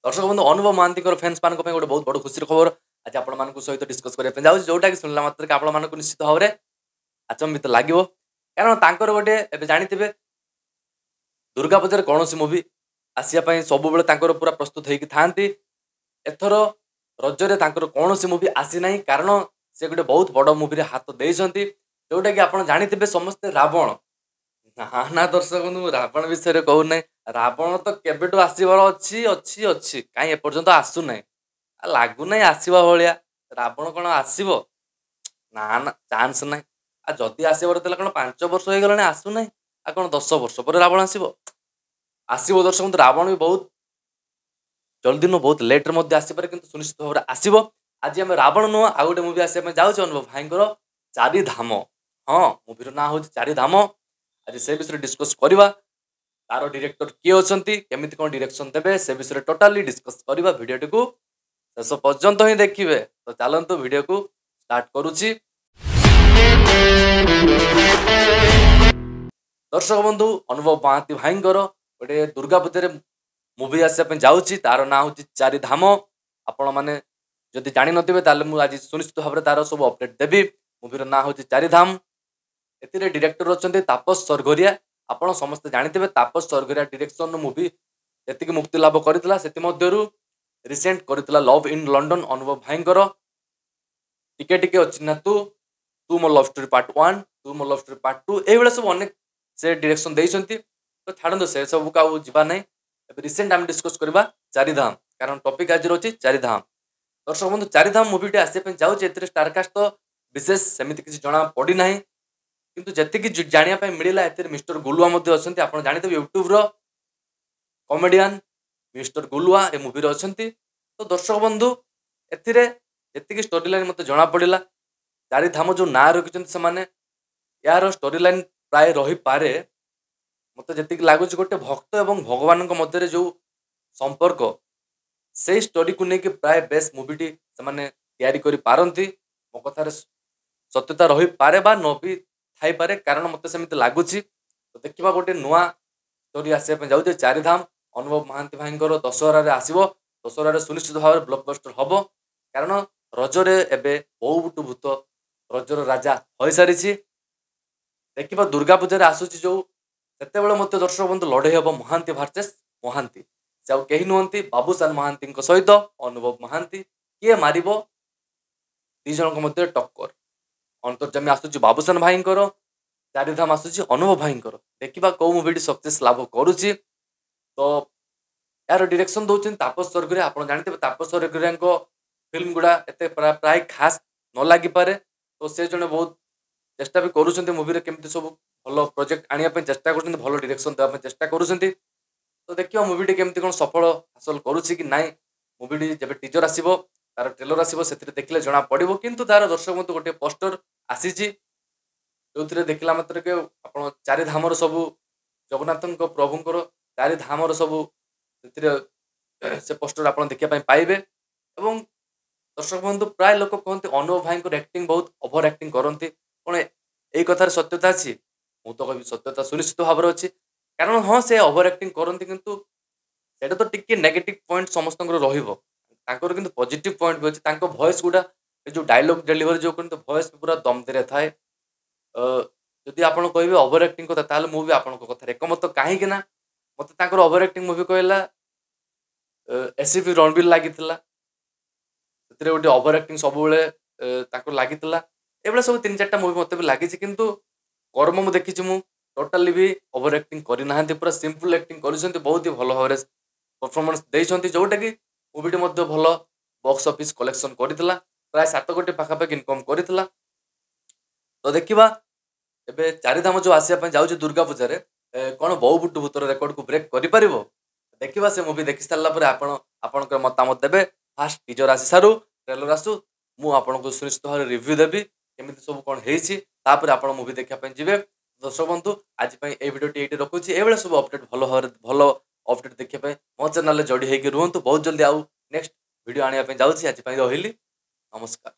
दर्शक बंधु अनुभव महांती फैंस मान गोटे बहुत बड़ खुशी खबर आज आपण सहित डिस्कस करने जाऊँ जोटा कि शुणला मात्र आपण मानक निश्चित भाव में आचंबित लगे कारण गोटे जानते दुर्गा पूजा कौन मुवी आसपा सब पूरा प्रस्तुत होती एथर रजरे कौन मुवी आसी ना कारण से गोटे बहुत बड़ मुवी हाथ देती जोटा कि आप जानते समस्ते रावण ना ना दर्शक बंधु रावण विषय कहूना रावण तो केवेटू आसबार अच्छी अच्छी अच्छी कहीं एपर्यंत आसुना लगुना आसवा भाया रावण कौन आसब ना ना चान्स ना जदि आसबार कौन 5 वर्ष हो गला आसुना आ कौन 10 वर्ष पर रावण आसब दर्शक बंधु रावण भी बहुत जल्दी नुह बहुत लेट्रे आसपे कि सुनिश्चित भाव में आसब आज आम रावण नुह आउ गोटे मुवी आसपा जाऊँ अनुभव भाई चारिधाम हाँ मुवीर ना हूँ चारिधाम आज से विषय डिस्कस करवा तार डायरेक्टर किए अच्छा केमी कौन डायरेक्शन देवे से विषय टोटाली डिस्कस करवा भिडियो को शेष पर्यंत ही देखिए तो चलतु भिडियो को स्टार्ट करुच्ची दर्शक बंधु अनुभव महांती भाई गोटे दुर्गा पूजा मुवी आसपा जाऊँगी तार ना हूँ चारिधाम आपण मैंने जदि जानी नथिबे ताले मु आज सुनिश्चित भाव में तार सब अपडेट देवी मुवीर ना हूँ चारिधाम ए डायरेक्टर अच्छा तापस सरघरिया आपण समस्ते जानते तापस सरघरिया डायरेक्शन मुवी जी मुक्ति लाभ करता से रिसेंट करता लव इन लंडन अनुभव भाई टिके टिके अच्छी ना तू तू मो लव स्टोरी पार्ट 1 तू मो लव स्टोरी पार्ट 2 ये सब अनेक से डायरेक्शन देते तो छाड़ू से सब का जीवा ना रिसेंट आम डिस्कस करवा चारिधाम कारण टॉपिक आज रही चारिधाम दर्शक बंधु चारिधाम मुवीटी आसपा जाऊँगी स्टारकास्ट तो विशेष सेमती किसी जना पड़ना किंतु जी जानापी मिलला मिस्टर गुलुआ अच्छा आप जानते यूट्यूब कॉमेडियन मिस्टर गुलुआ ए मुवी अच्छा तो दर्शक बंधु एती स्टोरी लाइन मत जना पड़ा चारिधाम जो ना रखिंट से यार स्टोरी लाइन प्राय रही पारे मत जी लगुच गोटे भक्त और भगवान मध्य जो संपर्क से स्टोरी को लेकिन प्राय बेस्ट मुवीटी से या पारती मो कथार सत्यता रही पारे बा न भी थाई पारे कारण मत सेमती लगुच तो देखा गोटे नुआ स्टोरी आसपा जाऊे चारिधाम अनुभव महांती भाई दशहरा आसो दशहरा सुनिश्चित भाव में ब्लॉकबस्टर हम कारण रजरे एबे बहुत भूत रजर राजा हो सारी देखा दुर्गा पूजा आसूसी जो से मत दर्शक बंधु लड़े हम महांती भार्सेस महांती से आउ कहीं नुहति बाबूसान महांती सहित अनुभव महांती किए मार दीज मध्य टक्कर अंतर्जामी आसूची बाबूसान भाई चारिधाम आसूची अनुभव भाई देखा कौ मुवीटी सक्सेस लाभ करुच्ची तो यार डायरेक्शन दौरान तापस सरघरिया आप जानते तापस सरघरिया फिल्म गुड़ा एत प्राय खास न लगिपे तो से जड़े बहुत चेष्टा भी करुँच मुवी केमती सब भल प्रोजेक्ट आने चेष्टा कर भल डायरेक्शन देवाई चेष्टा करुँच तो देखिए मुवीटी केमती कौन सफल हासिल करुच्ची कि नाई मुवीटी जब टीजर आसो तार ट्रेलर आसो से देखने जना पड़ो किंतु तार दर्शक मत गोटे पोस्टर आसी जो देखला मात्र के आप चारिधाम सब जगन्नाथ प्रभुंर चारिधाम सब से पोस्टर आप देखा पाइबे और दर्शक बंधु प्राय लोक कहते अनुभव भाई एक्टिंग बहुत ओभर एक्टिंग करती कौन यही कथार सत्यता अच्छी मु तो कह सत्यता सुनिश्चित भाव में अच्छी कारण हाँ से ओभर एक्टिंग करती किंतु सेटा तो टिके नेगेटिव पॉइंट समस्त किंतु पॉजिटिव पॉइंट भी अच्छे वॉइस गुड़ा जो डायलॉग डेलीवरी जो करते वॉइस पूरा दमदे थाए जदि आप कहे ओभर एक्टिंग कथा मुझे आप कथार एकमत कहीं मत ओभर एक्टिंग मुवी कहला एससीपी रणबीर लगी गोटे ओभर एक्टिंग सब लगी ये सब 3-4टा मुवी मत भी लगी किंतु कर्म मुझे देखी मु टोटाली भी ओभर एक्टिंग करना पूरा सिंपल एक्टिंग कर बहुत ही भल भाव परफॉर्मेंस देते जोटा कि मुवीटी भल बॉक्स ऑफिस कलेक्शन करता प्राय 7 कोटी पाखापाखि इनकम करता तो देखा एबे चारिधाम जो आसपा जाऊँ दुर्गा पूजा कौन बहु भूतर रेकर्ड को ब्रेक कर देखा से मुवी देखी सारापर आपण मतामत देवे फास्ट टीजर आसी सारू ट्रेलर आसू मुझे सुनिश्चित भाव रिव्यू देवी केमी सब कौन होपर आप मुवी देखापी जी दर्शक बंधु आज ये भिडियोटी ये रखुच्छी ये सब अपडेट भल भाव भल अपडेट देखापी मो चैनल जोड़ी होगी रुहतु बहुत जल्दी आउ नेक्स्ट वीडियो आने जाऊँगी आज रही नमस्कार।